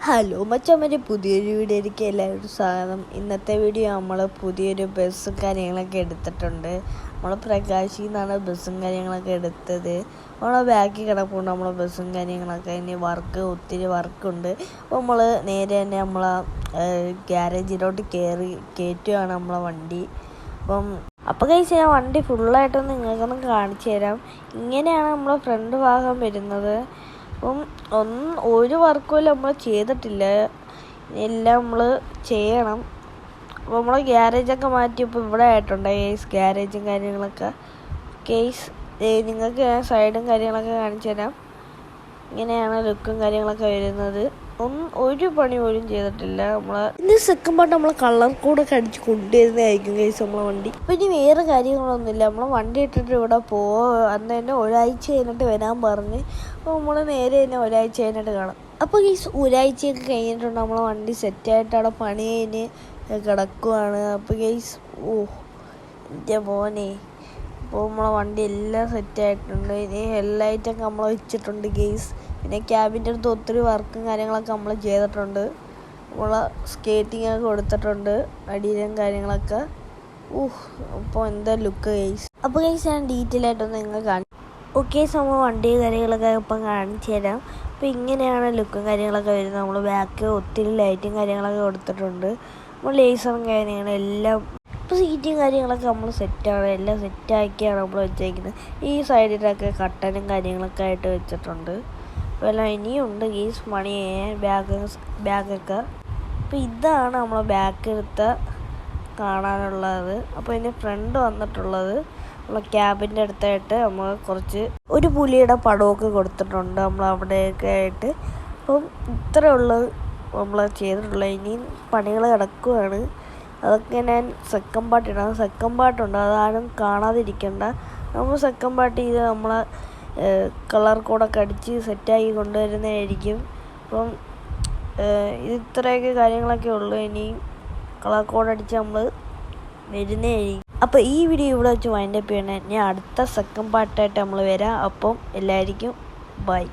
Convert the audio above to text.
Hello മച്ചമ്മൻ്റെ പുതിയൊരു വീഡിയോയിലേക്ക് എല്ലാവരും സ്വാഗതം. ഇന്നത്തെ വീഡിയോ നമ്മൾ പുതിയൊരു ബസ്സും കാര്യങ്ങളൊക്കെ എടുത്തിട്ടുണ്ട്. നമ്മൾ പ്രകാശിൽ നിന്നാണ് ബസ്സും കാര്യങ്ങളൊക്കെ എടുത്തത്. നമ്മളെ ബാക്കിൽ കിടപ്പുണ്ട് നമ്മളെ ബസ്സും കാര്യങ്ങളൊക്കെ. ഇനി ഒത്തിരി വർക്കുണ്ട്. അപ്പോൾ നമ്മൾ നേരെ തന്നെ നമ്മളെ ഗ്യാരേജിലോട്ട് കയറ്റുകയാണ് നമ്മളെ വണ്ടി. അപ്പോൾ കഴിച്ച് ഞാൻ വണ്ടി ഫുള്ളായിട്ടൊന്ന് നിങ്ങൾക്കൊന്ന് കാണിച്ചു തരാം. ഇങ്ങനെയാണ് നമ്മളെ ഫ്രണ്ട് ഭാഗം വരുന്നത്. ഒരു വർക്കും നമ്മൾ ചെയ്തിട്ടില്ല, എല്ലാം നമ്മൾ ചെയ്യണം. അപ്പോൾ നമ്മൾ ഗ്യാരേജൊക്കെ മാറ്റിയപ്പോൾ ഇവിടെ ആയിട്ടുണ്ട് ഗ്യാരേജും കാര്യങ്ങളൊക്കെ. നിങ്ങൾക്ക് ഞാൻ സൈഡും കാര്യങ്ങളൊക്കെ കാണിച്ചു തരാം. ഇങ്ങനെയാണ് ലുക്കും കാര്യങ്ങളൊക്കെ വരുന്നത്. ഒരു പണി പോലും ചെയ്തിട്ടില്ല. ഇതിൻ്റെ സെക്കൻഡ് പാർട്ട് നമ്മൾ കളർ കോഡൊക്കെ അടിച്ച് കൊണ്ടുവരുന്നതായിരിക്കും നമ്മളെ വണ്ടി. അപ്പം ഇനി വേറെ കാര്യങ്ങളൊന്നുമില്ല. നമ്മൾ വണ്ടി ഇട്ടിട്ട് ഇവിടെ അന്ന് തന്നെ ഒരാഴ്ച കഴിഞ്ഞിട്ട് വരാൻ പറഞ്ഞ്. അപ്പോൾ നമ്മൾ നേരെ തന്നെ ഒരാഴ്ച കഴിഞ്ഞിട്ട് കാണാം. അപ്പോൾ ഒരാഴ്ചയൊക്കെ കഴിഞ്ഞിട്ടുണ്ട്. നമ്മളെ വണ്ടി സെറ്റായിട്ട് അവിടെ പണി കഴിഞ്ഞ് കിടക്കുവാണ്. അപ്പോൾ എൻ്റെ മോനെ, അപ്പോൾ നമ്മളെ വണ്ടി എല്ലാം സെറ്റായിട്ടുണ്ട്. ഇനി ഹെഡ്ലൈറ്റൊക്കെ നമ്മൾ വെച്ചിട്ടുണ്ട് പിന്നെ ക്യാബിൻ്റെ അടുത്ത് ഒത്തിരി വർക്കും കാര്യങ്ങളൊക്കെ നമ്മൾ ചെയ്തിട്ടുണ്ട്. നമ്മൾ സ്കേറ്റിങ്ങൊക്കെ കൊടുത്തിട്ടുണ്ട്, അടിയിലും കാര്യങ്ങളൊക്കെ. അപ്പോൾ എന്താ ലുക്ക് അപ്പോൾ ഞാൻ ഡീറ്റെയിൽ ആയിട്ടൊന്ന് നിങ്ങൾ നമ്മൾ വണ്ടി കാര്യങ്ങളൊക്കെ ഇപ്പം കാണിച്ചു തരാം. അപ്പോൾ ഇങ്ങനെയാണ് ലുക്കും കാര്യങ്ങളൊക്കെ വരുന്നത്. നമ്മൾ ബാക്ക് ഒത്തിരി ലൈറ്റും കാര്യങ്ങളൊക്കെ കൊടുത്തിട്ടുണ്ട്. നമ്മൾ ലേസറും കാര്യങ്ങളും എല്ലാം. ഇപ്പോൾ സീറ്റും കാര്യങ്ങളൊക്കെ നമ്മൾ സെറ്റാണ്, എല്ലാം സെറ്റാക്കിയാണ് നമ്മൾ വെച്ചേക്കുന്നത്. ഈ സൈഡിലൊക്കെ കട്ടനും കാര്യങ്ങളൊക്കെ ആയിട്ട് വെച്ചിട്ടുണ്ട്. അപ്പോൾ എല്ലാം ഇനിയുണ്ട് മണി ബാഗൊക്കെ. അപ്പോൾ ഇതാണ് നമ്മളെ ബാക്ക് എടുത്ത് കാണാനുള്ളത്. അപ്പോൾ ഇതിൻ്റെ ഫ്രണ്ട് വന്നിട്ടുള്ളത് നമ്മളെ ക്യാബിൻ്റെ അടുത്തായിട്ട് നമ്മൾ ഒരു പുലിയുടെ പടമൊക്കെ കൊടുത്തിട്ടുണ്ട് നമ്മൾ അവിടെയൊക്കെ ആയിട്ട്. അപ്പം ഇത്രയേ ഉള്ളൂ നമ്മൾ ചെയ്തിട്ടുള്ളത്. ഇനിയും പണികൾ കിടക്കുകയാണ്. അതൊക്കെ ഞാൻ സെക്കൻഡ് പാർട്ട് ഇടാം. സെക്കൻഡ് പാർട്ടുണ്ട്, അതാരും കാണാതിരിക്കണ്ട. നമ്മൾ സെക്കൻഡ് പാർട്ട് ചെയ്ത് നമ്മളെ കളർ കോഡൊക്കെ അടിച്ച് സെറ്റാക്കി കൊണ്ടുവരുന്നതായിരിക്കും. അപ്പം ഇത്രയൊക്കെ കാര്യങ്ങളൊക്കെ ഉള്ളൂ. ഇനി കളർ കോഡ് അടിച്ച് നമ്മൾ വരുന്നതായിരിക്കും. അപ്പോൾ ഈ വീഡിയോ ഇവിടെ വെച്ച് വൈൻഡപ്പ് ചെയ്യണേ. ഞാൻ അടുത്ത സെക്കൻഡ് പാർട്ടായിട്ട് നമ്മൾ വരാം. അപ്പം എല്ലാവർക്കും ബൈ.